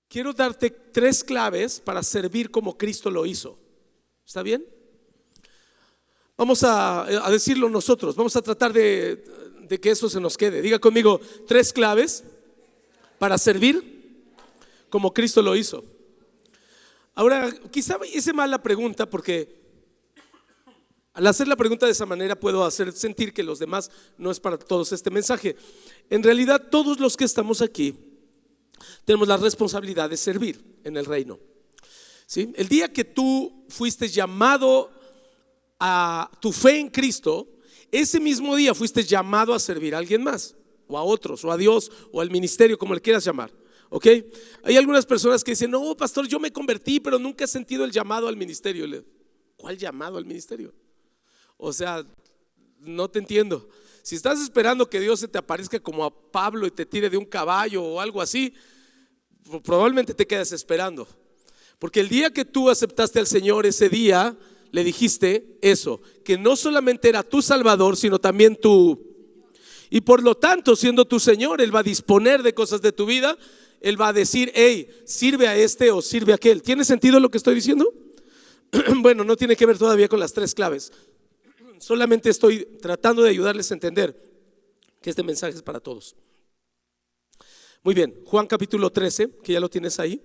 quiero darte 3 claves para servir como Cristo lo hizo. ¿Está bien? Vamos a decirlo nosotros. Vamos a tratar de que eso se nos quede. Diga conmigo: 3 claves para servir como Cristo lo hizo. Ahora, quizá hice mal la pregunta, porque al hacer la pregunta de esa manera puedo hacer sentir que los demás no es para todos este mensaje. En realidad, todos los que estamos aquí tenemos la responsabilidad de servir en el reino. ¿Sí? El día que tú fuiste llamado a tu fe en Cristo, ese mismo día fuiste llamado a servir a alguien más, o a otros, o a Dios, o al ministerio, como le quieras llamar. ¿Ok? Hay algunas personas que dicen: no, pastor, yo me convertí, pero nunca he sentido el llamado al ministerio. ¿Cuál llamado al ministerio? O sea, no te entiendo. Si estás esperando que Dios se te aparezca como a Pablo y te tire de un caballo o algo así, probablemente te quedas esperando. Porque el día que tú aceptaste al Señor, ese día le dijiste eso, que no solamente era tu Salvador, sino también tú. Y por lo tanto, siendo tu Señor, Él va a disponer de cosas de tu vida. Él va a decir: hey, sirve a este o sirve a aquel. ¿Tiene sentido lo que estoy diciendo? Bueno, no tiene que ver todavía con las 3 claves. Solamente estoy tratando de ayudarles a entender que este mensaje es para todos. Muy bien, Juan capítulo 13, que ya lo tienes ahí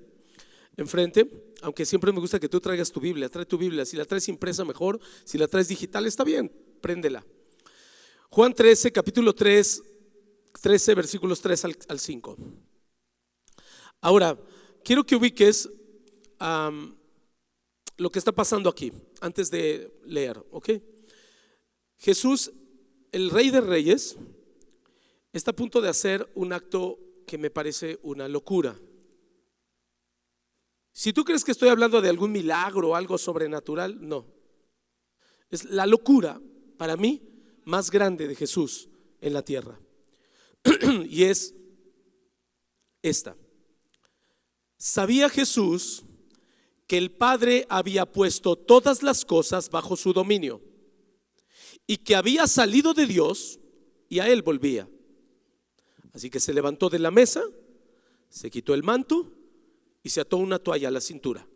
enfrente. Aunque siempre me gusta que tú traigas tu Biblia. Trae tu Biblia. Si la traes impresa, mejor. Si la traes digital, está bien, préndela. Juan 13, capítulo 3, 13, versículos 3 al 5. Ahora, quiero que ubiques lo que está pasando aquí antes de leer, ¿ok? Jesús, el Rey de Reyes, está a punto de hacer un acto que me parece una locura. Si tú crees que estoy hablando de algún milagro o algo sobrenatural, no. Es la locura, para mí, más grande de Jesús en la tierra. Y es esta. Sabía Jesús que el Padre había puesto todas las cosas bajo su dominio y que había salido de Dios y a Él volvía. Así que se levantó de la mesa, se quitó el manto y se ató una toalla a la cintura.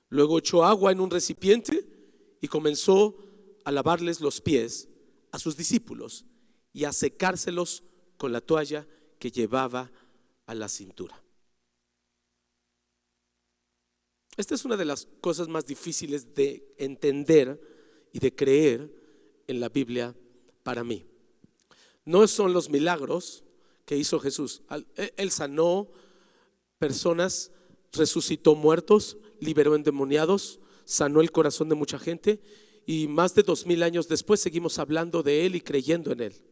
Luego echó agua en un recipiente y comenzó a lavarles los pies a sus discípulos y a secárselos con la toalla que llevaba a la cintura. Esta es una de las cosas más difíciles de entender y de creer en la Biblia para mí. No son los milagros que hizo Jesús. Él sanó personas, resucitó muertos, liberó endemoniados, sanó el corazón de mucha gente, y más de 2000 años después seguimos hablando de Él y creyendo en Él.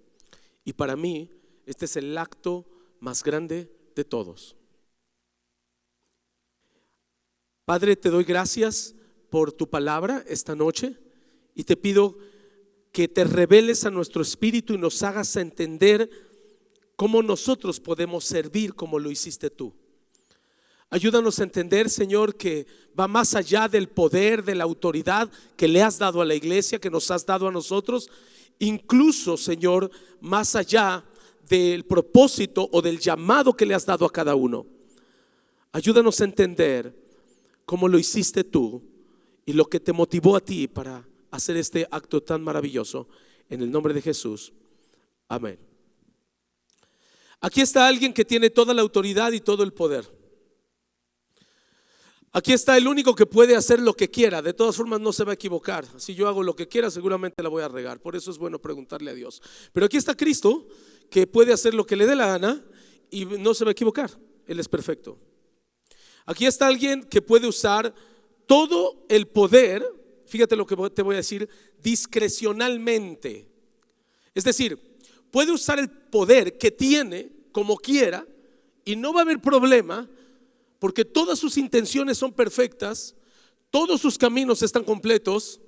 Y para mí este es el acto más grande de todos. Padre, te doy gracias por tu palabra esta noche y te pido que te reveles a nuestro espíritu y nos hagas entender cómo nosotros podemos servir como lo hiciste tú. Ayúdanos a entender, Señor, que va más allá del poder, de la autoridad que le has dado a la iglesia, que nos has dado a nosotros. Incluso, Señor, más allá del propósito o del llamado que le has dado a cada uno. Ayúdanos a entender cómo lo hiciste tú y lo que te motivó a ti para hacer este acto tan maravilloso. En el nombre de Jesús, amén. Aquí está alguien que tiene toda la autoridad y todo el poder. Aquí está el único que puede hacer lo que quiera. De todas formas no se va a equivocar. Si yo hago lo que quiera, seguramente la voy a regar. Por eso es bueno preguntarle a Dios. Pero aquí está Cristo, que puede hacer lo que le dé la gana y no se va a equivocar. Él es perfecto. Aquí está alguien que puede usar todo el poder, fíjate lo que te voy a decir, discrecionalmente. Es decir, puede usar el poder que tiene como quiera y no va a haber problema, porque todas sus intenciones son perfectas, todos sus caminos están completos,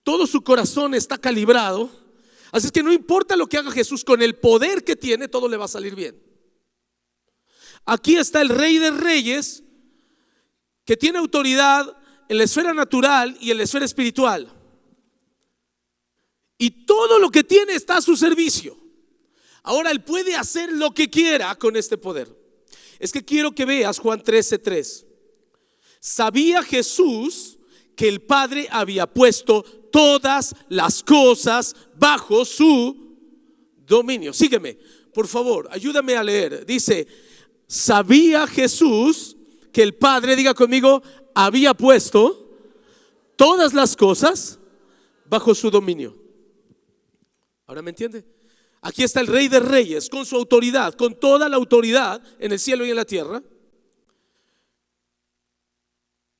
todo su corazón está calibrado. Así es que no importa lo que haga Jesús, con el poder que tiene, todo le va a salir bien. Aquí está el Rey de Reyes, que tiene autoridad en la esfera natural y en la esfera espiritual. Y todo lo que tiene está a su servicio. Ahora Él puede hacer lo que quiera con este poder. Es que quiero que veas Juan 13:3. Sabía Jesús que el Padre había puesto todas las cosas bajo su dominio. Sígueme, por favor, ayúdame a leer. Dice, sabía Jesús que el Padre, diga conmigo, había puesto todas las cosas bajo su dominio. ¿Ahora me entiende? Aquí está el Rey de Reyes con su autoridad, con toda la autoridad en el cielo y en la tierra,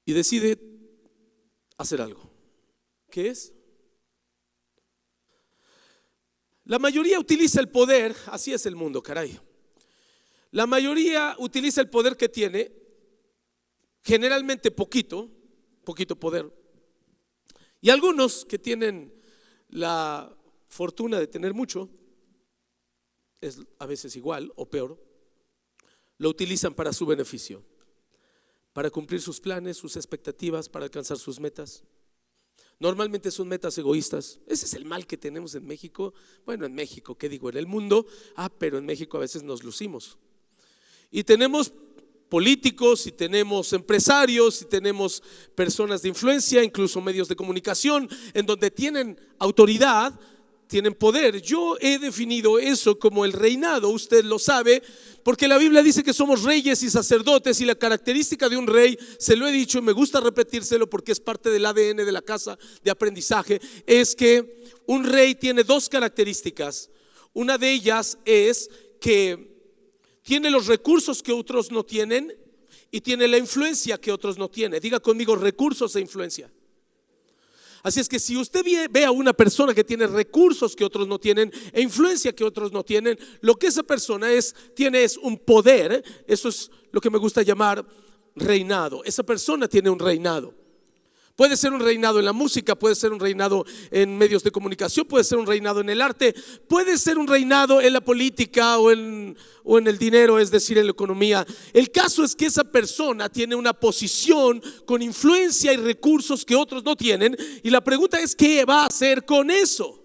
y decide hacer algo. ¿Qué es? La mayoría utiliza el poder, así es el mundo, caray. La mayoría utiliza el poder que tiene, generalmente poquito poder. Y algunos que tienen la fortuna de tener mucho, es a veces igual o peor, lo utilizan para su beneficio, para cumplir sus planes, sus expectativas, para alcanzar sus metas. Normalmente son metas egoístas. Ese es el mal que tenemos en México. Bueno, en México, ¿qué digo? En el mundo. Pero en México a veces nos lucimos. Y tenemos políticos, y tenemos empresarios, y tenemos personas de influencia, incluso medios de comunicación, en donde tienen autoridad, tienen poder. Yo he definido eso como el reinado, usted lo sabe, porque la Biblia dice que somos reyes y sacerdotes, y la característica de un rey, se lo he dicho y me gusta repetírselo porque es parte del ADN de la casa de aprendizaje, es que un rey tiene dos características. Una de ellas es que tiene los recursos que otros no tienen y tiene la influencia que otros no tienen. Diga conmigo, recursos e influencia. Así es que si usted ve a una persona que tiene recursos que otros no tienen e influencia que otros no tienen, lo que esa persona tiene es un poder. Eso es lo que me gusta llamar reinado. Esa persona tiene un reinado. Puede ser un reinado en la música, puede ser un reinado en medios de comunicación, puede ser un reinado en el arte, puede ser un reinado en la política o en el dinero, es decir, en la economía. El caso es que esa persona tiene una posición con influencia y recursos que otros no tienen, y la pregunta es, ¿qué va a hacer con eso?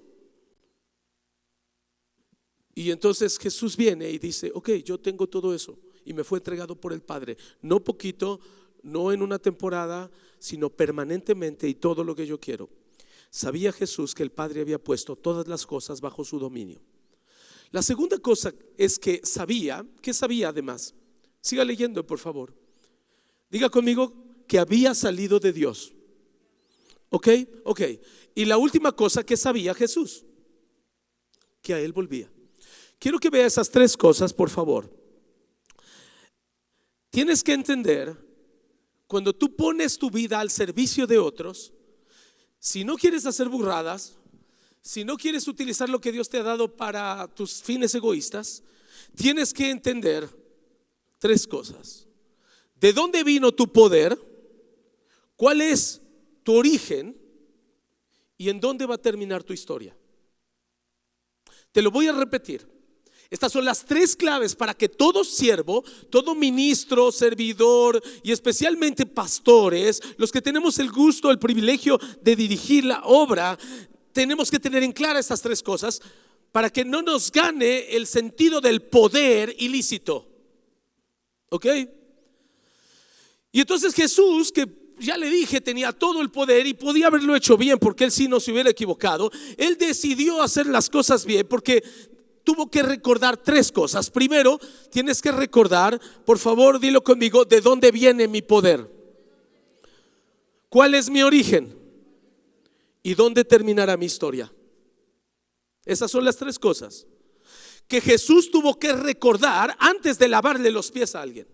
Y entonces Jesús viene y dice, ok, yo tengo todo eso y me fue entregado por el Padre, no poquito, no en una temporada, sino permanentemente, y todo lo que yo quiero. Sabía Jesús que el Padre había puesto todas las cosas bajo su dominio. La segunda cosa es que sabía, ¿qué sabía además? Siga leyendo, por favor. Diga conmigo que había salido de Dios. Ok. Y la última cosa que sabía Jesús, que a Él volvía. Quiero que vea esas tres cosas, por favor. Tienes que entender, cuando tú pones tu vida al servicio de otros, si no quieres hacer burradas, si no quieres utilizar lo que Dios te ha dado para tus fines egoístas, tienes que entender tres cosas. ¿De dónde vino tu poder? ¿Cuál es tu origen? ¿Y en dónde va a terminar tu historia? Te lo voy a repetir. Estas son las tres claves para que todo siervo, todo ministro, servidor y especialmente pastores, los que tenemos el gusto, el privilegio de dirigir la obra, tenemos que tener en clara estas tres cosas para que no nos gane el sentido del poder ilícito. ¿Ok? Y entonces Jesús, que ya le dije, tenía todo el poder y podía haberlo hecho bien, porque él sí no se hubiera equivocado, él decidió hacer las cosas bien porque tuvo que recordar tres cosas. Primero, tienes que recordar, por favor, dilo conmigo, ¿de dónde viene mi poder? ¿Cuál es mi origen? ¿Y dónde terminará mi historia? Esas son las tres cosas que Jesús tuvo que recordar antes de lavarle los pies a alguien.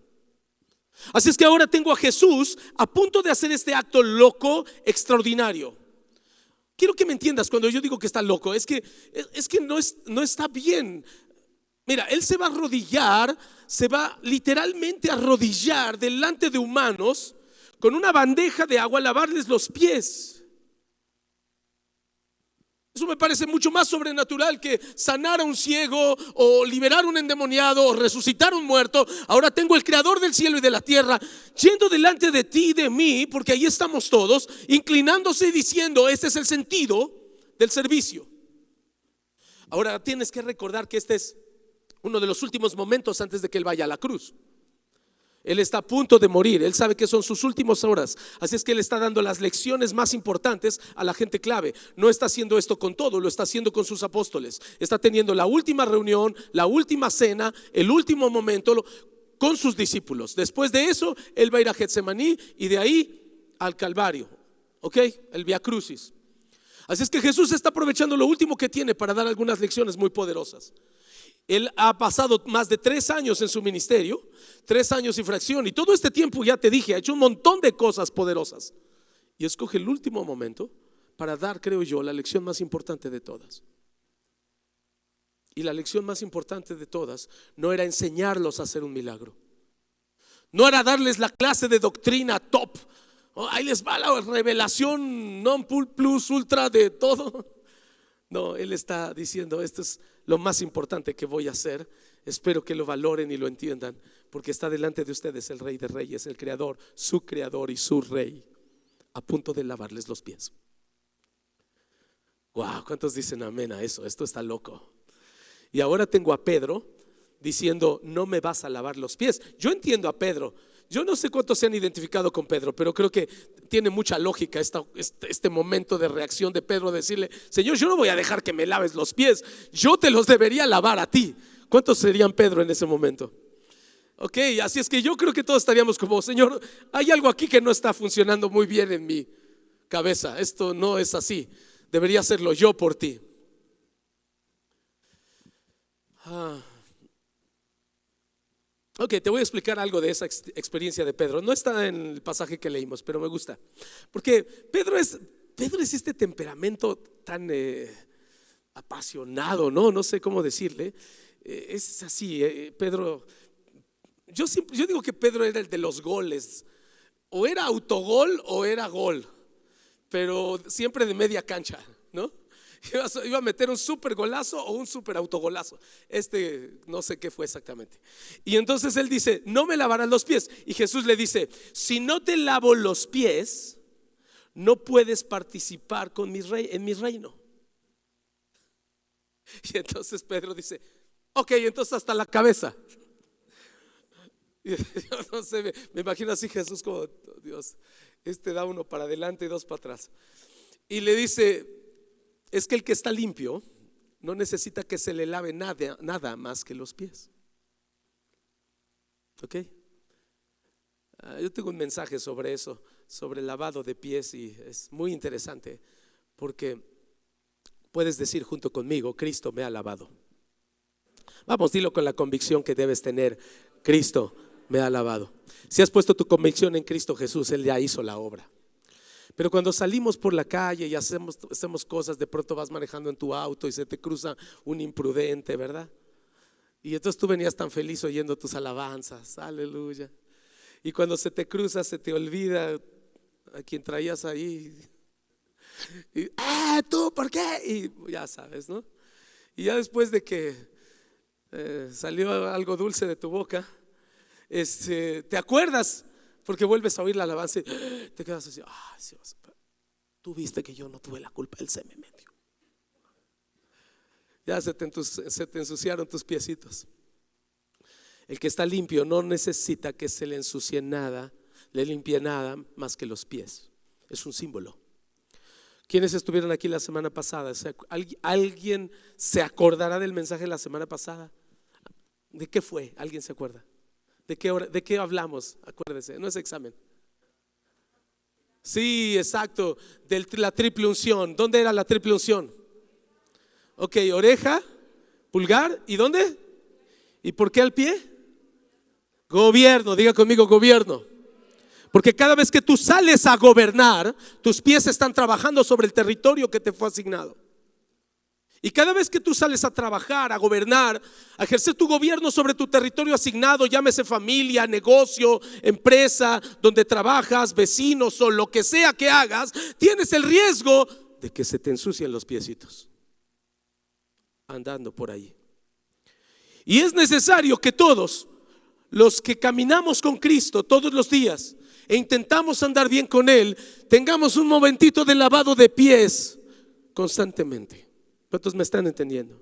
Así es que ahora tengo a Jesús a punto de hacer este acto loco, extraordinario. Quiero que me entiendas cuando yo digo que está loco, es que no está bien. Mira, él se va a arrodillar, se va literalmente a arrodillar delante de humanos con una bandeja de agua a lavarles los pies. Eso me parece mucho más sobrenatural que sanar a un ciego o liberar a un endemoniado o resucitar a un muerto. Ahora tengo el creador del cielo y de la tierra yendo delante de ti y de mí, porque ahí estamos todos, inclinándose y diciendo, este es el sentido del servicio. Ahora tienes que recordar que este es uno de los últimos momentos antes de que él vaya a la cruz. Él está a punto de morir, él sabe que son sus últimas horas, así es que él está dando las lecciones más importantes a la gente clave. No está haciendo esto con todo, lo está haciendo con sus apóstoles. Está teniendo la última reunión, la última cena, el último momento con sus discípulos. Después de eso, él va a ir a Getsemaní y de ahí al Calvario, ¿ok? El Vía Crucis. Así es que Jesús está aprovechando lo último que tiene para dar algunas lecciones muy poderosas. Él ha pasado más de 3 años en su ministerio, 3 años y fracción, y todo este tiempo, ya te dije, ha hecho un montón de cosas poderosas. Y escoge el último momento para dar, creo yo, la lección más importante de todas. Y la lección más importante de todas no era enseñarlos a hacer un milagro, no era darles la clase de doctrina top. Ahí les va la revelación non plus ultra de todo. No, él está diciendo: esto es lo más importante que voy a hacer. Espero que lo valoren y lo entiendan, porque está delante de ustedes el Rey de Reyes, el Creador y su Rey, a punto de lavarles los pies. Wow, ¿cuántos dicen amén a eso? Esto está loco. Y ahora tengo a Pedro diciendo: no me vas a lavar los pies. Yo entiendo a Pedro. Yo no sé cuántos se han identificado con Pedro, pero creo que tiene mucha lógica este momento de reacción de Pedro, decirle: Señor, yo no voy a dejar que me laves los pies, yo te los debería lavar a ti. ¿Cuántos serían Pedro en ese momento? Ok, así es que yo creo que todos estaríamos como: Señor, hay algo aquí que no está funcionando muy bien en mi cabeza, esto no es así, debería hacerlo yo por ti. Ok, te voy a explicar algo de esa experiencia de Pedro. No está en el pasaje que leímos, pero me gusta. Porque Pedro es este temperamento tan apasionado, no sé cómo decirle. Es así, Pedro. Yo digo que Pedro era el de los goles. O era autogol o era gol, pero siempre de media cancha, ¿no? Iba a meter un super golazo o un super autogolazo. No sé qué fue exactamente. Y entonces él dice: no me lavarás los pies. Y Jesús le dice: si no te lavo los pies, no puedes participar en mi reino. Y entonces Pedro dice: ok, entonces hasta la cabeza. Y yo no sé, me imagino así Jesús como: Dios, da uno para adelante y 2 para atrás. Y le dice: es que el que está limpio no necesita que se le lave nada más que los pies. Ok. Yo tengo un mensaje sobre eso, sobre el lavado de pies, y es muy interesante porque puedes decir junto conmigo: Cristo me ha lavado. Vamos, dilo con la convicción que debes tener: Cristo me ha lavado. Si has puesto tu convicción en Cristo Jesús, Él ya hizo la obra. Pero cuando salimos por la calle y hacemos cosas, de pronto vas manejando en tu auto y se te cruza un imprudente, ¿verdad? Y entonces tú venías tan feliz oyendo tus alabanzas, aleluya. Y cuando se te cruza, se te olvida a quien traías ahí. Y ¿tú por qué? Y ya sabes, ¿no? Y ya después de que salió algo dulce de tu boca, te acuerdas, porque vuelves a oír la alabanza y te quedas así: Dios, tú viste que yo no tuve la culpa, Él se me metió. Ya se te ensuciaron tus piecitos. El que está limpio no necesita que se le ensucie nada, le limpie nada más que los pies. Es un símbolo. ¿Quiénes estuvieron aquí la semana pasada? ¿Alguien se acordará del mensaje de la semana pasada? ¿De qué fue? ¿Alguien se acuerda? ¿De qué hablamos? Acuérdese, no es examen. Sí, exacto, de la triple unción. ¿Dónde era la triple unción? Ok, oreja, pulgar, ¿y dónde? ¿Y por qué al pie? Gobierno, diga conmigo: gobierno. Porque cada vez que tú sales a gobernar, tus pies están trabajando sobre el territorio que te fue asignado. Y cada vez que tú sales a trabajar, a gobernar, a ejercer tu gobierno sobre tu territorio asignado, llámese familia, negocio, empresa, donde trabajas, vecinos o lo que sea que hagas, tienes el riesgo de que se te ensucien los piecitos andando por ahí. Y es necesario que todos los que caminamos con Cristo todos los días e intentamos andar bien con Él, tengamos un momentito de lavado de pies constantemente. ¿Cuántos me están entendiendo?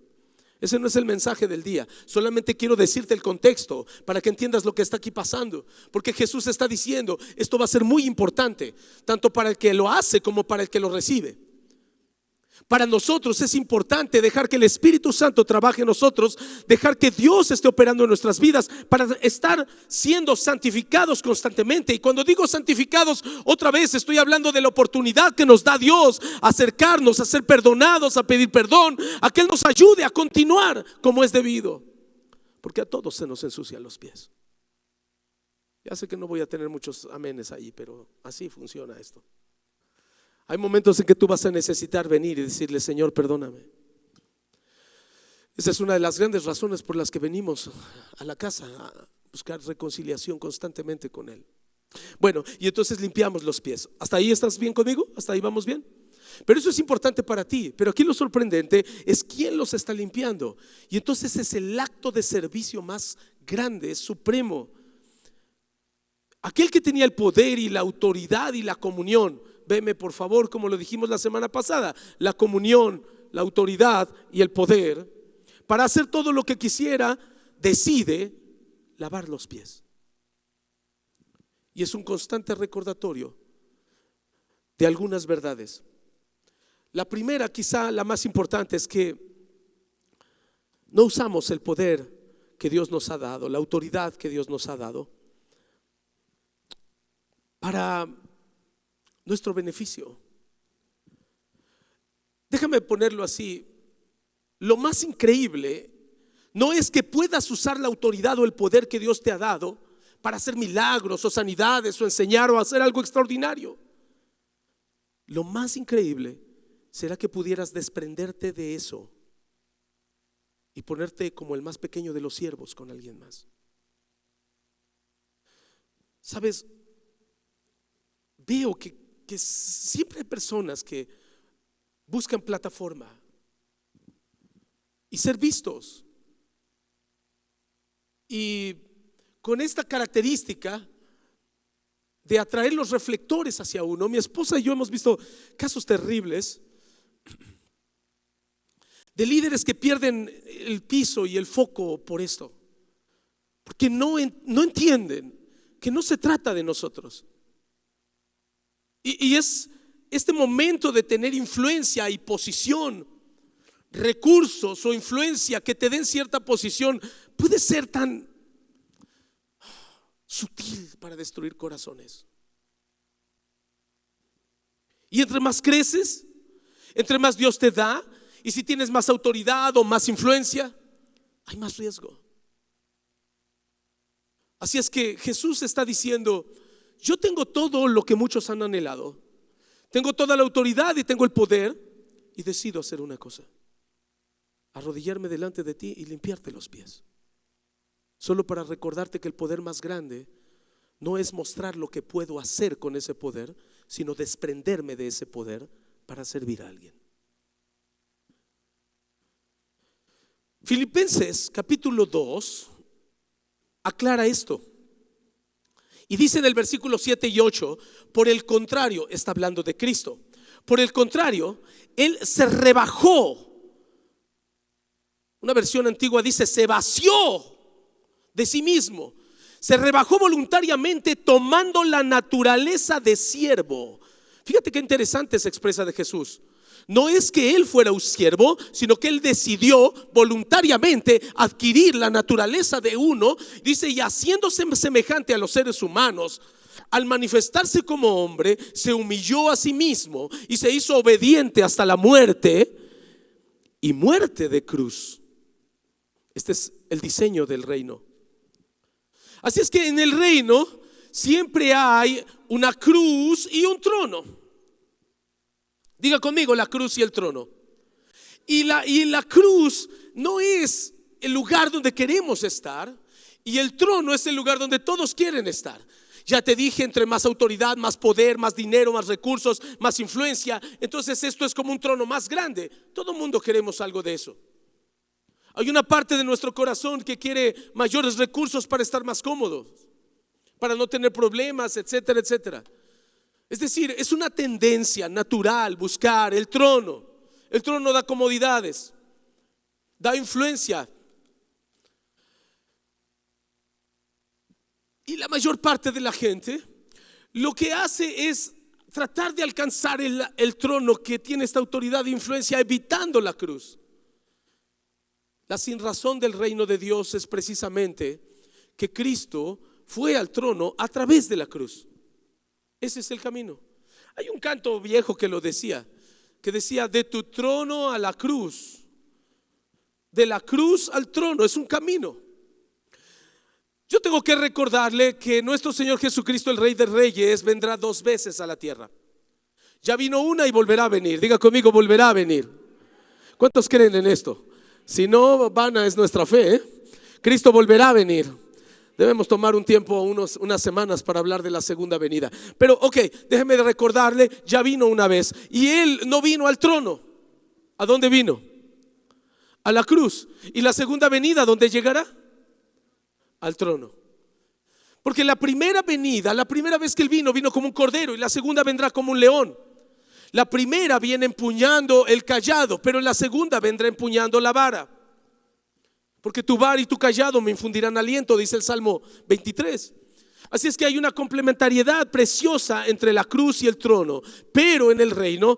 Ese no es el mensaje del día. Solamente quiero decirte el contexto para que entiendas lo que está aquí pasando. Porque Jesús está diciendo, esto va a ser muy importante, tanto para el que lo hace como para el que lo recibe. Para nosotros es importante dejar que el Espíritu Santo trabaje en nosotros, dejar que Dios esté operando en nuestras vidas para estar siendo santificados constantemente. Y cuando digo santificados, otra vez estoy hablando de la oportunidad que nos da Dios a acercarnos, a ser perdonados, a pedir perdón, a que Él nos ayude a continuar como es debido. Porque a todos se nos ensucian los pies. Ya sé que no voy a tener muchos amenes ahí, pero así funciona esto. Hay momentos en que tú vas a necesitar venir y decirle: Señor, perdóname. Esa es una de las grandes razones por las que venimos a la casa, a buscar reconciliación constantemente con Él. Bueno, y entonces limpiamos los pies. ¿Hasta ahí estás bien conmigo? ¿Hasta ahí vamos bien? Pero eso es importante para ti. Pero aquí lo sorprendente es quién los está limpiando. Y entonces es el acto de servicio más grande, supremo. Aquel que tenía el poder y la autoridad y la comunión. Veme por favor, como lo dijimos la semana pasada, la comunión, la autoridad y el poder para hacer todo lo que quisiera, decide lavar los pies. Y es un constante recordatorio de algunas verdades. La primera, quizá la más importante, es que no usamos el poder que Dios nos ha dado, la autoridad que Dios nos ha dado, para nuestro beneficio. Déjame ponerlo así. Lo más increíble no es que puedas usar la autoridad o el poder que Dios te ha dado para hacer milagros o sanidades o enseñar o hacer algo extraordinario. Lo más increíble será que pudieras desprenderte de eso y ponerte como el más pequeño de los siervos con alguien más. ¿Sabes? Veo que siempre hay personas que buscan plataforma y ser vistos, y con esta característica de atraer los reflectores hacia uno. Mi esposa y yo hemos visto casos terribles de líderes que pierden el piso y el foco por esto, porque no entienden que no se trata de nosotros. Y es este momento de tener influencia y posición, recursos o influencia que te den cierta posición, puede ser tan sutil para destruir corazones. Y entre más creces, entre más Dios te da, y si tienes más autoridad o más influencia, hay más riesgo. Así es que Jesús está diciendo: yo tengo todo lo que muchos han anhelado, tengo toda la autoridad y tengo el poder, y decido hacer una cosa: arrodillarme delante de ti y limpiarte los pies, solo para recordarte que el poder más grande no es mostrar lo que puedo hacer con ese poder, sino desprenderme de ese poder para servir a alguien. Filipenses capítulo 2 aclara esto y dice en el versículo 7 y 8: por el contrario, está hablando de Cristo, por el contrario, Él se rebajó. Una versión antigua dice: se vació de sí mismo, se rebajó voluntariamente, tomando la naturaleza de siervo. Fíjate qué interesante se expresa de Jesús. No es que Él fuera un siervo, sino que Él decidió voluntariamente adquirir la naturaleza de uno. Dice: y haciéndose semejante a los seres humanos, al manifestarse como hombre, se humilló a sí mismo y se hizo obediente hasta la muerte, y muerte de cruz. Este es el diseño del reino. Así es que en el reino siempre hay una cruz y un trono. Diga conmigo: la cruz y el trono. Y la cruz no es el lugar donde queremos estar, y el trono es el lugar donde todos quieren estar. Ya te dije, entre más autoridad, más poder, más dinero, más recursos, más influencia, entonces esto es como un trono más grande. Todo el mundo queremos algo de eso. Hay una parte de nuestro corazón que quiere mayores recursos para estar más cómodos, para no tener problemas, etcétera, etcétera. Es decir, es una tendencia natural buscar el trono. El trono da comodidades. da influencia. Y la mayor parte de la gente lo que hace es tratar de alcanzar el trono que tiene esta autoridad de influencia, evitando la cruz. La sinrazón del reino de Dios es precisamente que Cristo fue al trono a través de la cruz. Ese es el camino. Hay un canto viejo que lo decía, que decía: de tu trono a la cruz, de la cruz al trono, es un camino. Yo tengo que recordarle que nuestro Señor Jesucristo, el Rey de Reyes, vendrá 2 veces a la tierra. Ya vino una y volverá a venir. Diga conmigo: volverá a venir. ¿Cuántos creen en esto? Si no, vana es nuestra fe, ¿eh? Cristo volverá a venir. Debemos tomar un tiempo, unas semanas, para hablar de la segunda venida. Pero ok, déjeme de recordarle, ya vino una vez. Y Él no vino al trono. ¿A dónde vino? A la cruz. ¿Y la segunda venida dónde llegará? Al trono. Porque la primera venida, la primera vez que Él vino como un cordero, y la segunda vendrá como un león. La primera viene empuñando el cayado, pero la segunda vendrá empuñando la vara. Porque tu vara y tu cayado me infundirán aliento, dice el Salmo 23. Así es que hay una complementariedad preciosa entre la cruz y el trono. Pero en el reino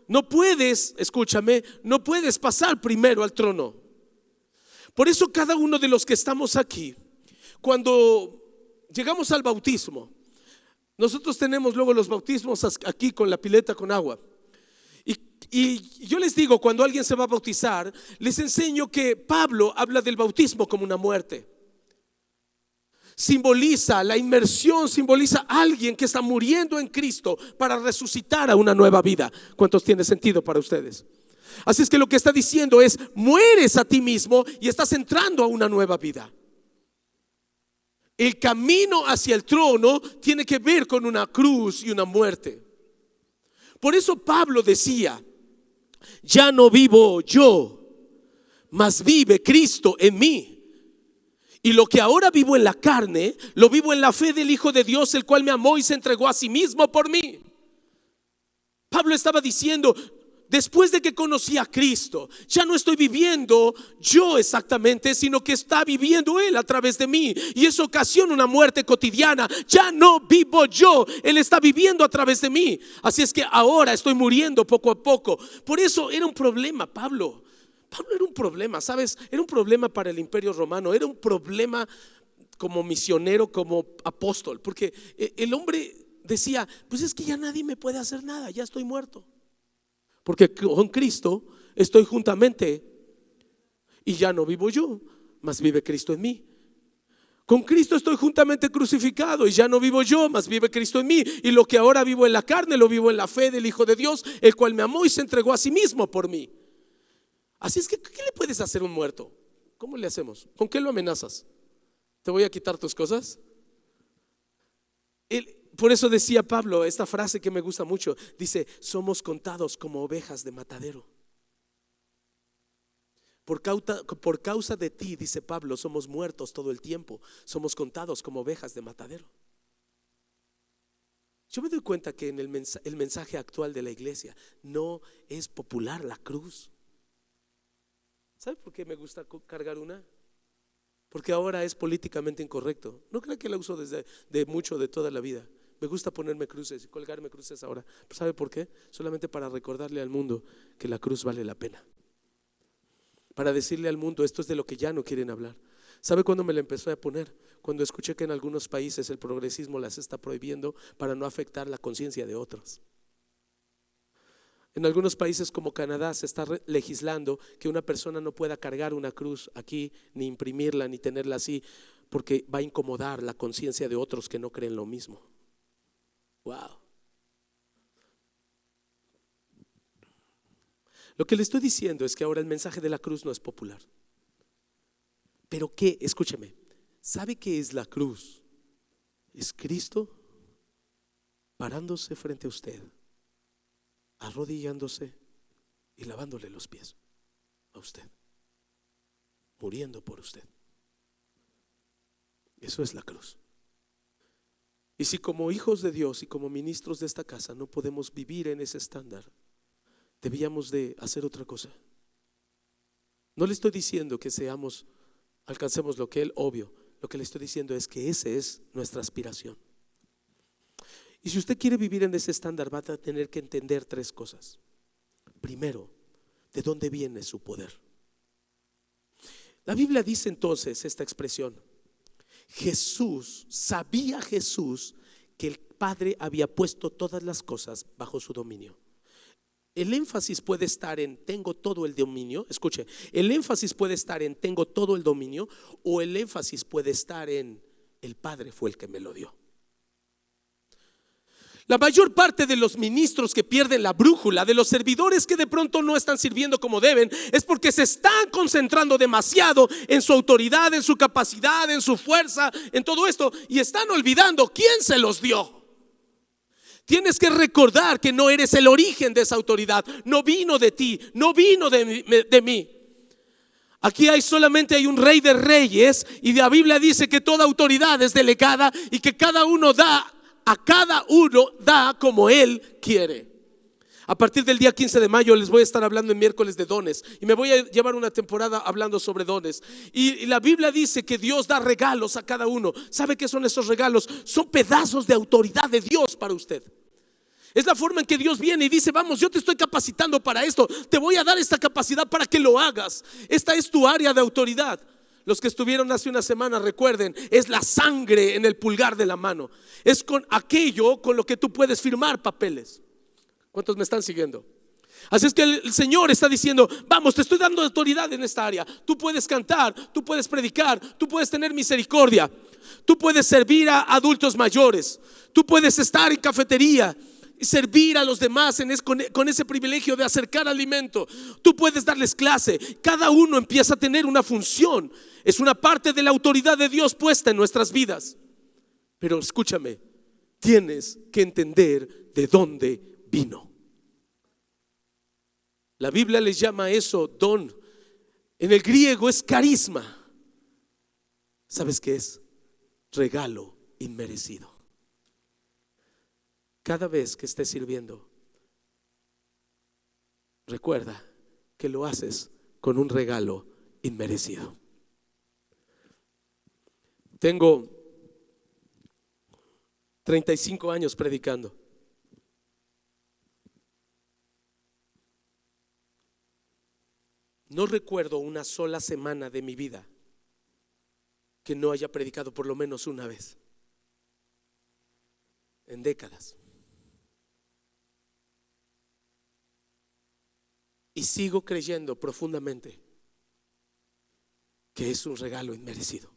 no puedes, escúchame, no puedes pasar primero al trono. Por eso cada uno de los que estamos aquí, cuando llegamos al bautismo, nosotros tenemos luego los bautismos aquí con la pileta con agua. Y yo les digo, cuando alguien se va a bautizar, les enseño que Pablo habla del bautismo como una muerte. Simboliza la inmersión, simboliza a alguien que está muriendo en Cristo para resucitar a una nueva vida. ¿Cuántos tiene sentido para ustedes? Así es que lo que está diciendo es: mueres a ti mismo y estás entrando a una nueva vida. El camino hacia el trono tiene que ver con una cruz y una muerte. Por eso Pablo decía: ya no vivo yo, mas vive Cristo en mí. Y lo que ahora vivo en la carne, lo vivo en la fe del Hijo de Dios, el cual me amó y se entregó a sí mismo por mí. Pablo estaba diciendo: después de que conocí a Cristo, ya no estoy viviendo yo exactamente, sino que está viviendo Él a través de mí. Y eso ocasiona una muerte cotidiana. Ya no vivo yo, Él está viviendo a través de mí. Así es que ahora estoy muriendo poco a poco. Por eso era un problema Pablo. Pablo era un problema, ¿sabes? Era un problema para el Imperio Romano. Era un problema como misionero, como apóstol. Porque el hombre decía: pues es que ya nadie me puede hacer nada, ya estoy muerto. Porque con Cristo estoy juntamente, y ya no vivo yo, mas vive Cristo en mí. Con Cristo estoy juntamente crucificado, y ya no vivo yo, mas vive Cristo en mí. Y lo que ahora vivo en la carne, lo vivo en la fe del Hijo de Dios, el cual me amó y se entregó a sí mismo por mí. Así es que, ¿qué le puedes hacer a un muerto? ¿Cómo le hacemos? ¿Con qué lo amenazas? ¿Te voy a quitar tus cosas? Por eso decía Pablo esta frase que me gusta mucho. Dice: somos contados como ovejas de matadero. Por causa de ti, dice Pablo, somos muertos todo el tiempo. Somos contados como ovejas de matadero. Yo me doy cuenta que en el mensaje actual de la iglesia no es popular la cruz. ¿Sabe por qué me gusta cargar una? Porque ahora es políticamente incorrecto. No creo que la uso desde de toda la vida. Me gusta ponerme cruces y colgarme cruces ahora. ¿Sabe por qué? Solamente para recordarle al mundo que la cruz vale la pena. Para decirle al mundo: esto es de lo que ya no quieren hablar. ¿Sabe cuándo me la empezó a poner? Cuando escuché que en algunos países el progresismo las está prohibiendo para no afectar la conciencia de otros. En algunos países como Canadá se está legislando que una persona no pueda cargar una cruz aquí, ni imprimirla, ni tenerla así, porque va a incomodar la conciencia de otros que no creen lo mismo. Wow. Lo que le estoy diciendo es que ahora el mensaje de la cruz no es popular. Pero ¿qué? Escúcheme. ¿Sabe qué es la cruz? Es Cristo parándose frente a usted, arrodillándose y lavándole los pies a usted, muriendo por usted. Eso es la cruz. Y si como hijos de Dios y como ministros de esta casa no podemos vivir en ese estándar, debíamos de hacer otra cosa. No le estoy diciendo que alcancemos lo que Él, obvio. Lo que le estoy diciendo es que esa es nuestra aspiración. Y si usted quiere vivir en ese estándar, va a tener que entender tres cosas. Primero, ¿de dónde viene su poder? La Biblia dice entonces esta expresión: sabía Jesús que el Padre había puesto todas las cosas bajo su dominio. El énfasis puede estar en tengo todo el dominio. Escuche, el énfasis puede estar en tengo todo el dominio, o el énfasis puede estar en el Padre fue el que me lo dio. La mayor parte de los ministros que pierden la brújula, de los servidores que de pronto no están sirviendo como deben, es porque se están concentrando demasiado en su autoridad, en su capacidad, en su fuerza, en todo esto, y están olvidando quién se los dio. Tienes que recordar que no eres el origen de esa autoridad. No vino de ti, no vino de mí. Aquí solamente hay un Rey de Reyes, y la Biblia dice que toda autoridad es delegada y que cada uno da como Él quiere. A partir del día 15 de mayo les voy a estar hablando en miércoles de dones, y me voy a llevar una temporada hablando sobre dones. Y la Biblia dice que Dios da regalos a cada uno. ¿Sabe qué son esos regalos? Son pedazos de autoridad de Dios para usted. Es la forma en que Dios viene y dice: vamos, yo te estoy capacitando para esto, te voy a dar esta capacidad para que lo hagas. Esta es tu área de autoridad. Los que estuvieron hace una semana, recuerden, es la sangre en el pulgar de la mano. Es con aquello con lo que tú puedes firmar papeles. ¿Cuántos me están siguiendo? Así es que el Señor está diciendo: vamos, te estoy dando autoridad en esta área. Tú puedes cantar, tú puedes predicar, tú puedes tener misericordia, tú puedes servir a adultos mayores, tú puedes estar en cafetería y servir a los demás con ese privilegio de acercar alimento. Tú puedes darles clase. Cada uno empieza a tener una función. Es una parte de la autoridad de Dios puesta en nuestras vidas. Pero escúchame, tienes que entender de dónde vino. La Biblia les llama eso don. En el griego es carisma. ¿Sabes qué es? Regalo inmerecido. Cada vez que estés sirviendo, recuerda que lo haces con un regalo inmerecido. Tengo 35 años predicando. No recuerdo una sola semana de mi vida que no haya predicado por lo menos una vez en décadas. Y sigo creyendo profundamente que es un regalo inmerecido.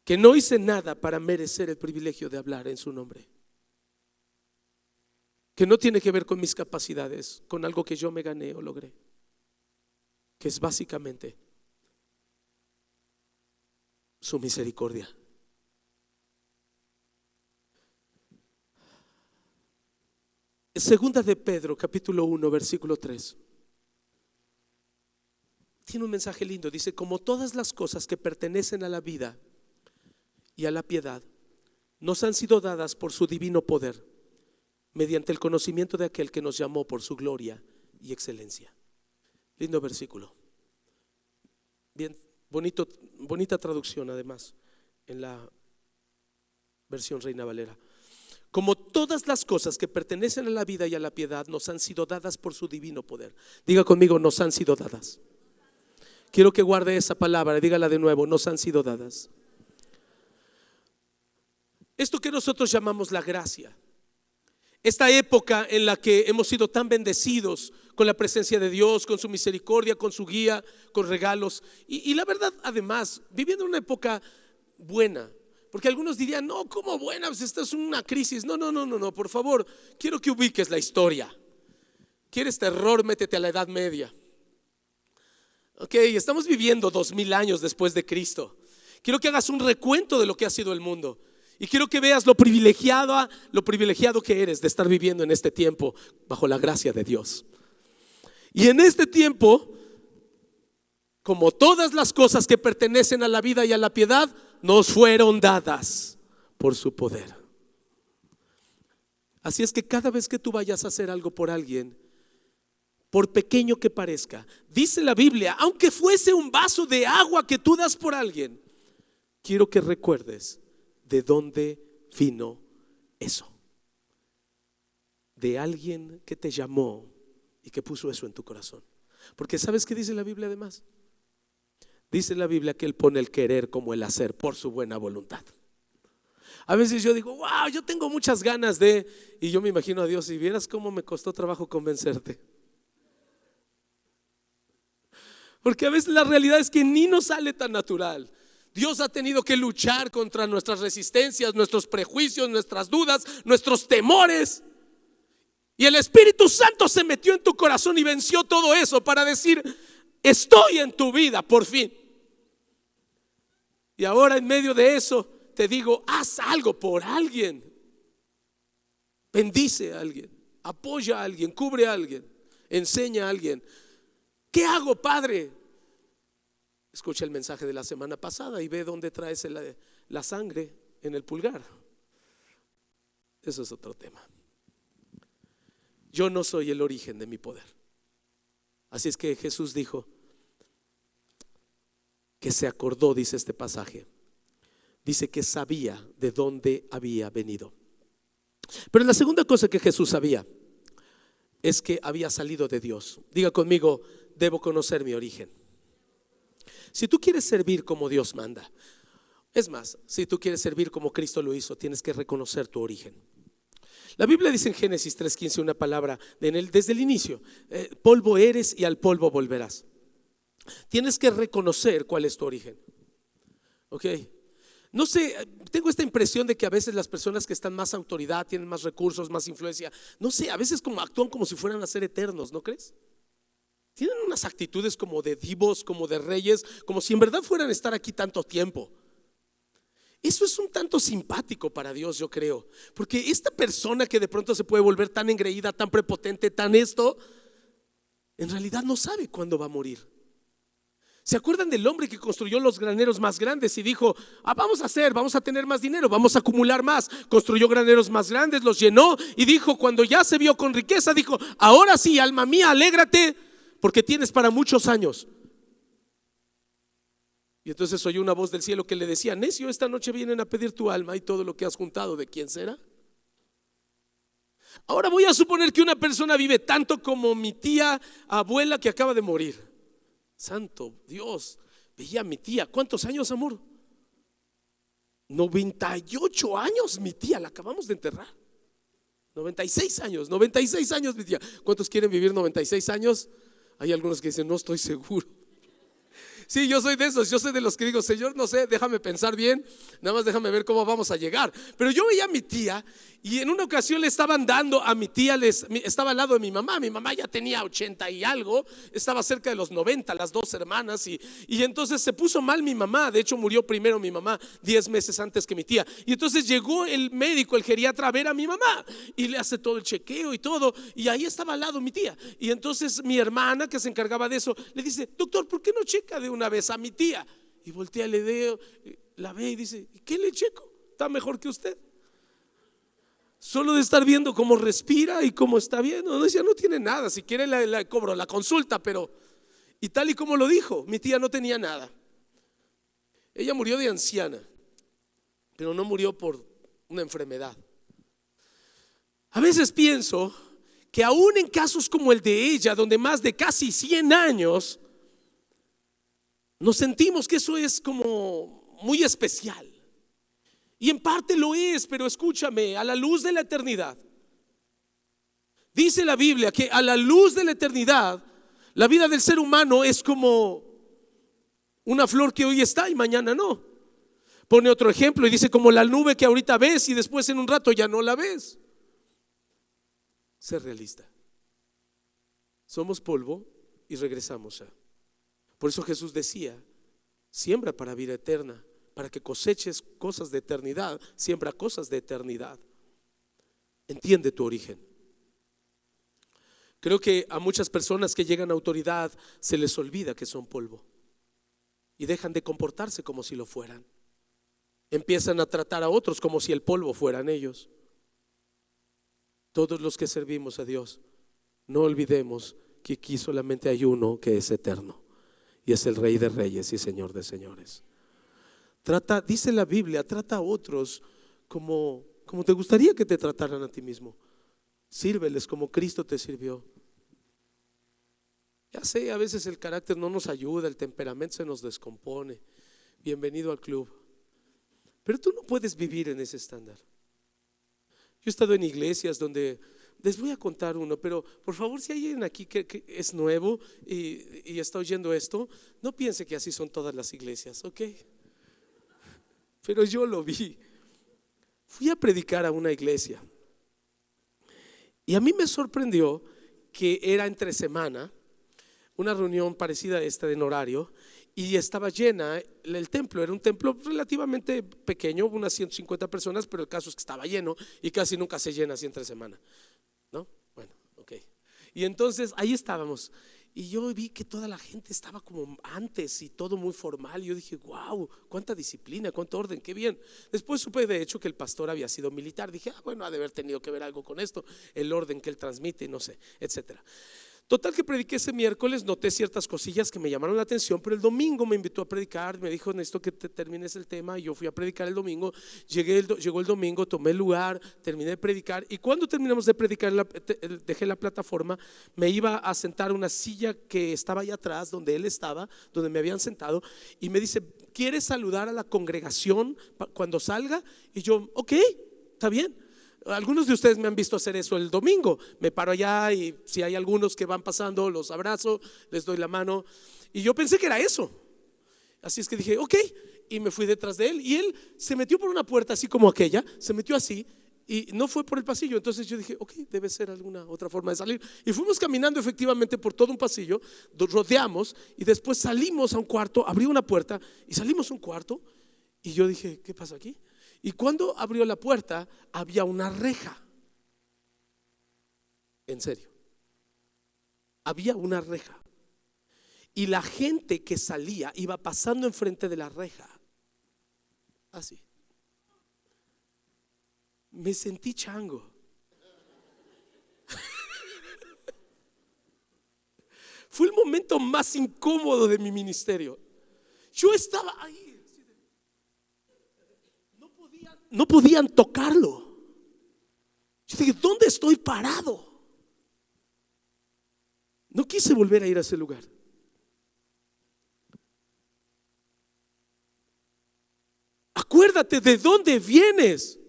Que no hice nada para merecer el privilegio de hablar en su nombre. Que no tiene que ver con mis capacidades, con algo que yo me gané o logré. Que es básicamente su misericordia. Segunda de Pedro, capítulo 1, versículo 3. Tiene un mensaje lindo. Dice: como todas las cosas que pertenecen a la vida y a la piedad nos han sido dadas por su divino poder, mediante el conocimiento de aquel que nos llamó por su gloria y excelencia. Lindo versículo. Bien, bonita traducción además en la versión Reina Valera. Como todas las cosas que pertenecen a la vida y a la piedad nos han sido dadas por su divino poder. Diga conmigo: nos han sido dadas. Quiero que guarde esa palabra, dígala de nuevo: nos han sido dadas. Esto que nosotros llamamos la gracia, esta época en la que hemos sido tan bendecidos con la presencia de Dios, con su misericordia, con su guía, con regalos, y la verdad, además, viviendo una época buena. Porque algunos dirían: no, ¿cómo buena? Pues esta es una crisis. No, por favor, quiero que ubiques la historia. ¿Quieres terror? Métete a la Edad Media. Ok, estamos viviendo 2000 años después de Cristo. Quiero que hagas un recuento de lo que ha sido el mundo. Y quiero que veas lo privilegiado que eres de estar viviendo en este tiempo bajo la gracia de Dios. Y en este tiempo, como todas las cosas que pertenecen a la vida y a la piedad, nos fueron dadas por su poder. Así es que cada vez que tú vayas a hacer algo por alguien, por pequeño que parezca, dice la Biblia, aunque fuese un vaso de agua que tú das por alguien, quiero que recuerdes de dónde vino eso. De alguien que te llamó y que puso eso en tu corazón. Porque ¿sabes qué dice la Biblia además? Dice la Biblia que Él pone el querer como el hacer por su buena voluntad. A veces yo digo, wow, yo tengo muchas ganas de, y yo me imagino a Dios, si vieras cómo me costó trabajo convencerte. Porque a veces la realidad es que ni nos sale tan natural. Dios ha tenido que luchar contra nuestras resistencias, nuestros prejuicios, nuestras dudas, nuestros temores. Y el Espíritu Santo se metió en tu corazón y venció todo eso para decir, estoy en tu vida por fin. Y ahora en medio de eso te digo, haz algo por alguien. Bendice a alguien, apoya a alguien, cubre a alguien, enseña a alguien. ¿Qué hago, Padre? Escucha el mensaje de la semana pasada y ve dónde traes la sangre en el pulgar. Eso es otro tema. Yo no soy el origen de mi poder. Así es que Jesús dijo que se acordó, dice este pasaje. Dice que sabía de dónde había venido. Pero la segunda cosa que Jesús sabía es que había salido de Dios. Diga conmigo, debo conocer mi origen. Si tú quieres servir como Dios manda, es más, si tú quieres servir como Cristo lo hizo, tienes que reconocer tu origen. La Biblia dice en Génesis 3:15 una palabra desde el inicio: polvo eres y al polvo volverás. Tienes que reconocer cuál es tu origen. Ok. No sé, tengo esta impresión de que a veces las personas que están más autoridad, tienen más recursos, más influencia, no sé, a veces como actúan como si fueran a ser eternos, ¿no crees? Tienen unas actitudes como de divos, como de reyes, como si en verdad fueran a estar aquí tanto tiempo. Eso es un tanto simpático para Dios, yo creo, porque esta persona que de pronto se puede volver tan engreída, tan prepotente, tan esto, en realidad no sabe cuándo va a morir. ¿Se acuerdan del hombre que construyó los graneros más grandes y dijo, vamos a tener más dinero, vamos a acumular más? Construyó graneros más grandes, los llenó y dijo, cuando ya se vio con riqueza, dijo, ahora sí, alma mía, alégrate, porque tienes para muchos años. Y entonces oyó una voz del cielo que le decía, necio, esta noche vienen a pedir tu alma y todo lo que has juntado, ¿de quién será? Ahora voy a suponer que una persona vive tanto como mi tía abuela que acaba de morir. Santo Dios, veía a mi tía, ¿cuántos años, amor? 98 años mi tía, la acabamos de enterrar. 96 años mi tía. ¿Cuántos quieren vivir 96 años? Hay algunos que dicen, no estoy seguro. Sí, yo soy de esos, yo soy de los que digo, Señor, no sé, déjame pensar bien, nada más déjame ver cómo vamos a llegar. Pero yo veía a mi tía y en una ocasión le estaban dando a mi tía, estaba al lado de mi mamá ya tenía 80 y algo, estaba cerca de los 90, las dos hermanas, y entonces se puso mal mi mamá, de hecho murió primero mi mamá 10 meses antes que mi tía. Y entonces llegó el médico, el geriatra, a ver a mi mamá y le hace todo el chequeo y todo, y ahí estaba al lado mi tía. Y entonces mi hermana, que se encargaba de eso, le dice, doctor, ¿por qué no checa de una vez a mi tía? Y voltea, le veo, la ve y dice, ¿y qué le checo? Está mejor que usted. Solo de estar viendo cómo respira y cómo está bien. No decía, no tiene nada, si quiere la cobro la consulta, pero y tal y como lo dijo, mi tía no tenía nada. Ella murió de anciana, pero no murió por una enfermedad. A veces pienso que aún en casos como el de ella, donde más de casi 100 años, nos sentimos que eso es como muy especial. Y en parte lo es, pero escúchame, a la luz de la eternidad. Dice la Biblia que a la luz de la eternidad, la vida del ser humano es como una flor que hoy está y mañana no. Pone otro ejemplo y dice como la nube que ahorita ves y después en un rato ya no la ves. Ser realista. Somos polvo y regresamos a. Por eso Jesús decía, siembra para vida eterna. Para que coseches cosas de eternidad, siembra cosas de eternidad. Entiende tu origen. Creo que a muchas personas que llegan a autoridad se les olvida que son polvo y dejan de comportarse como si lo fueran. Empiezan a tratar a otros como si el polvo fueran ellos. Todos los que servimos a Dios, no olvidemos que aquí solamente hay uno que es eterno, y es el Rey de Reyes y Señor de Señores. Trata, dice la Biblia, trata a otros como te gustaría que te trataran a ti mismo. Sírveles como Cristo te sirvió. Ya sé, a veces el carácter no nos ayuda, el temperamento se nos descompone. Bienvenido al club. Pero tú no puedes vivir en ese estándar. Yo he estado en iglesias donde, les voy a contar uno, pero por favor, si hay alguien aquí que es nuevo y está oyendo esto, no piense que así son todas las iglesias, ¿ok? Pero yo lo vi. Fui a predicar a una iglesia y a mí me sorprendió que era entre semana, una reunión parecida a esta en horario, y estaba llena el templo. Era un templo relativamente pequeño, unas 150 personas, pero el caso es que estaba lleno y casi nunca se llena así entre semana, ¿no? Bueno, ok. Y entonces ahí estábamos y yo vi que toda la gente estaba como antes y todo muy formal. Y yo dije, wow, cuánta disciplina, cuánto orden, qué bien. Después supe de hecho que el pastor había sido militar. Dije, bueno, ha de haber tenido que ver algo con esto, el orden que él transmite, no sé, etcétera. Total que prediqué ese miércoles, noté ciertas cosillas que me llamaron la atención, pero el domingo me invitó a predicar, me dijo, necesito que te termines el tema, y yo fui a predicar el domingo. Llegó el domingo, tomé el lugar, terminé de predicar, y cuando terminamos de predicar, dejé la plataforma, me iba a sentar a una silla que estaba ahí atrás, donde él estaba, donde me habían sentado, y me dice, ¿quieres saludar a la congregación cuando salga? Y yo, ok, está bien. Algunos de ustedes me han visto hacer eso el domingo. Me paro allá y si hay algunos que van pasando, los abrazo, les doy la mano. Y yo pensé que era eso. Así es que dije, ok, y me fui detrás de él. Y él se metió por una puerta así como aquella, se metió así y no fue por el pasillo. Entonces yo dije, ok, debe ser alguna otra forma de salir. Y fuimos caminando efectivamente por todo un pasillo, rodeamos y después salimos a un cuarto, abrí una puerta y salimos a un cuarto. Y yo dije, ¿qué pasa aquí? Y cuando abrió la puerta había una reja. En serio, había una reja. Y la gente que salía iba pasando enfrente de la reja. Así. Me sentí chango. Fue el momento más incómodo de mi ministerio. Yo estaba ahí. No podían tocarlo. Yo dije, ¿dónde estoy parado? No quise volver a ir a ese lugar. Acuérdate de dónde vienes.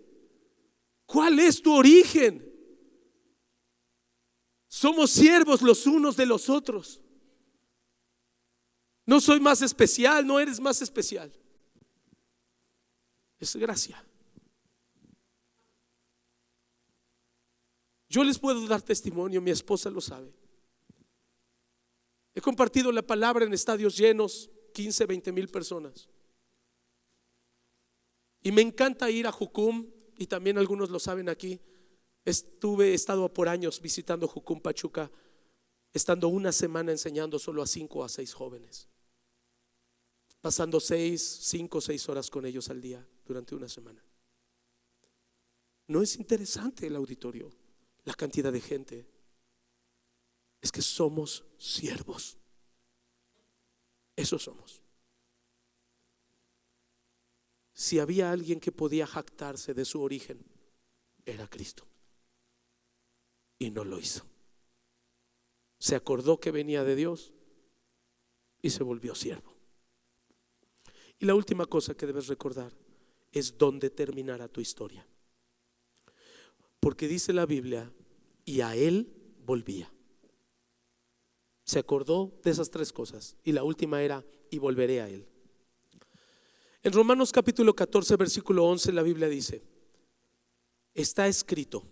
¿Cuál es tu origen? Somos siervos los unos de los otros. No soy más especial, no eres más especial. Es gracia. Yo les puedo dar testimonio, mi esposa lo sabe. He compartido la palabra en estadios llenos, 15, 20 mil personas. Y me encanta ir a Jucum, y también algunos lo saben aquí. He estado por años visitando Jucum, Pachuca, estando una semana enseñando solo a 5 o a 6 jóvenes, pasando 5 o 6 horas con ellos al día durante una semana. ¿No es interesante el auditorio? La cantidad de gente. Es que somos siervos. Eso somos. Si había alguien que podía jactarse de su origen, era Cristo. Y no lo hizo. Se acordó que venía de Dios y se volvió siervo. Y la última cosa que debes recordar es dónde terminará tu historia. Porque dice la Biblia, y a él volvía. Se acordó de esas 3 cosas. Y la última era, y volveré a él. En Romanos capítulo 14 versículo 11 la Biblia dice, está escrito,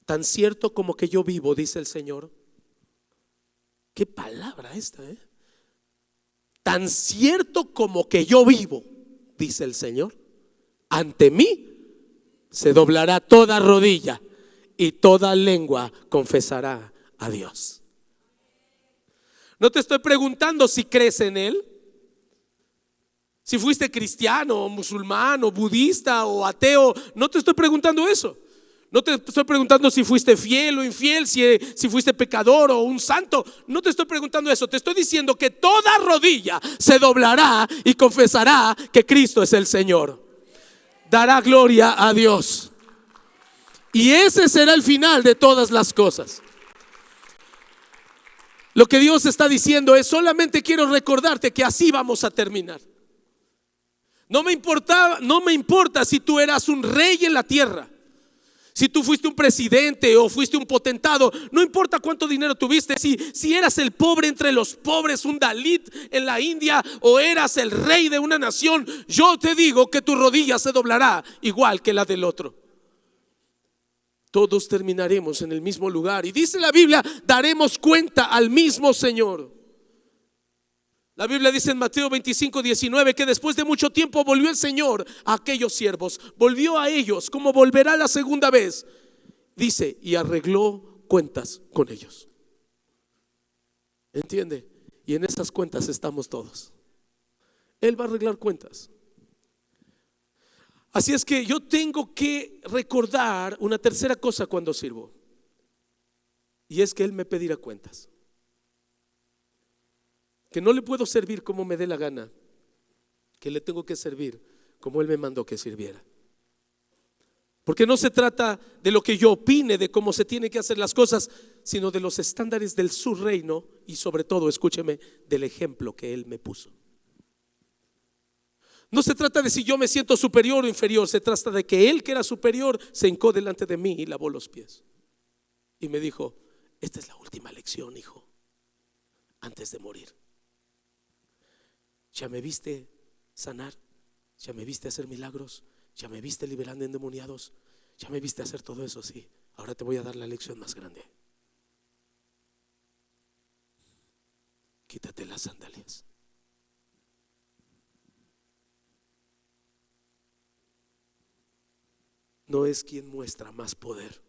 tan cierto como que yo vivo, dice el Señor. Qué palabra esta, ¿eh? Tan cierto como que yo vivo, dice el Señor, ante mí se doblará toda rodilla y toda lengua confesará a Dios. No te estoy preguntando si crees en Él, si fuiste cristiano, musulmán, o budista, o ateo. No te estoy preguntando eso. No te estoy preguntando si fuiste fiel o infiel, si fuiste pecador o un santo. No te estoy preguntando eso. Te estoy diciendo que toda rodilla se doblará y confesará que Cristo es el Señor. Dará gloria a Dios. Y ese será el final de todas las cosas. Lo que Dios está diciendo es: solamente quiero recordarte que así vamos a terminar. No me importa si tú eras un rey en la tierra, si tú fuiste un presidente o fuiste un potentado. No importa cuánto dinero tuviste, si eras el pobre entre los pobres, un Dalit en la India, o eras el rey de una nación. Yo te digo que tu rodilla se doblará igual que la del otro. Todos terminaremos en el mismo lugar. Y dice la Biblia: daremos cuenta al mismo Señor. La Biblia dice en Mateo 25:19 que después de mucho tiempo volvió el Señor a aquellos siervos. Volvió a ellos como volverá la segunda vez. Dice: y arregló cuentas con ellos. ¿Entiende? Y en esas cuentas estamos todos. Él va a arreglar cuentas. Así es que yo tengo que recordar una tercera cosa cuando sirvo, y es que Él me pedirá cuentas. Que no le puedo servir como me dé la gana, que le tengo que servir como Él me mandó que sirviera. Porque no se trata de lo que yo opine de cómo se tienen que hacer las cosas, sino de los estándares del su reino, y sobre todo, escúcheme, del ejemplo que Él me puso. No se trata de si yo me siento superior o inferior. Se trata de que Él, que era superior, se hincó delante de mí y lavó los pies y me dijo: esta es la última lección, hijo, antes de morir. Ya me viste sanar, ya me viste hacer milagros, ya me viste liberando endemoniados, ya me viste hacer todo eso. Sí, ahora te voy a dar la lección más grande. Quítate las sandalias. No es quien muestra más poder,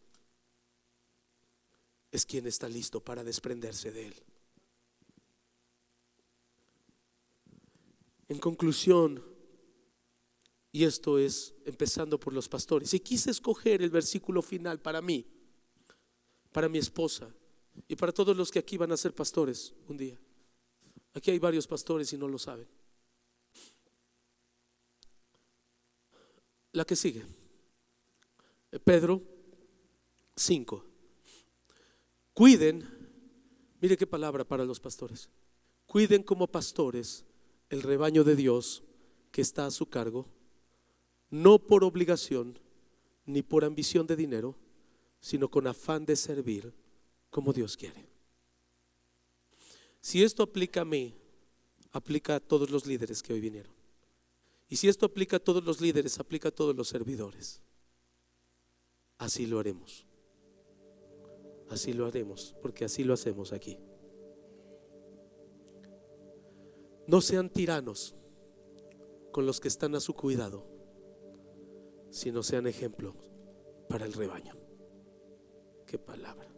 es quien está listo para desprenderse de él. En conclusión, y esto es empezando por los pastores, y quise escoger el versículo final para mí, para mi esposa y para todos los que aquí van a ser pastores un día. Aquí hay varios pastores y no lo saben. La que sigue, Pedro 5. Cuiden, mire qué palabra para los pastores. Cuiden como pastores el rebaño de Dios que está a su cargo, no por obligación ni por ambición de dinero, sino con afán de servir como Dios quiere. Si esto aplica a mí, aplica a todos los líderes que hoy vinieron. Y si esto aplica a todos los líderes, aplica a todos los servidores. Así lo haremos. Así lo haremos, porque así lo hacemos aquí. No sean tiranos con los que están a su cuidado, sino sean ejemplo para el rebaño. Qué palabra.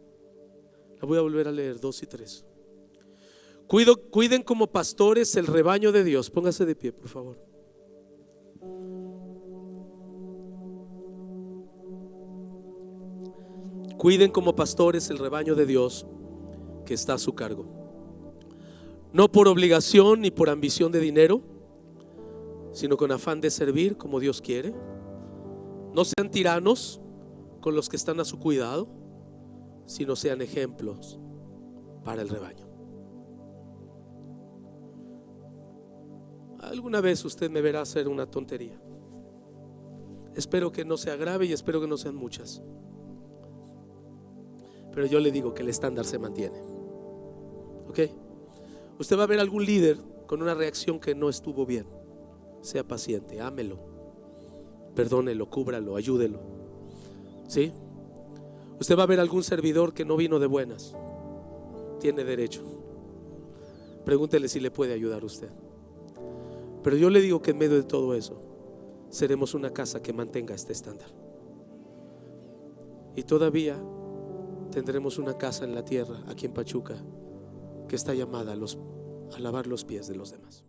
La voy a volver a leer, 2 y 3. Cuiden como pastores el rebaño de Dios. Póngase de pie, por favor. Cuiden como pastores el rebaño de Dios que está a su cargo, no por obligación ni por ambición de dinero, sino con afán de servir como Dios quiere. No sean tiranos con los que están a su cuidado, sino sean ejemplos para el rebaño. Alguna vez usted me verá hacer una tontería. Espero que no sea grave y espero que no sean muchas. Pero yo le digo que el estándar se mantiene. ¿Ok? Usted va a ver algún líder con una reacción que no estuvo bien. Sea paciente, ámelo, perdónelo, cúbralo, ayúdelo. ¿Sí? Usted va a ver algún servidor que no vino de buenas. Tiene derecho. Pregúntele si le puede ayudar a usted. Pero yo le digo que en medio de todo eso seremos una casa que mantenga este estándar. Y todavía tendremos una casa en la tierra, aquí en Pachuca, que está llamada a lavar los pies de los demás.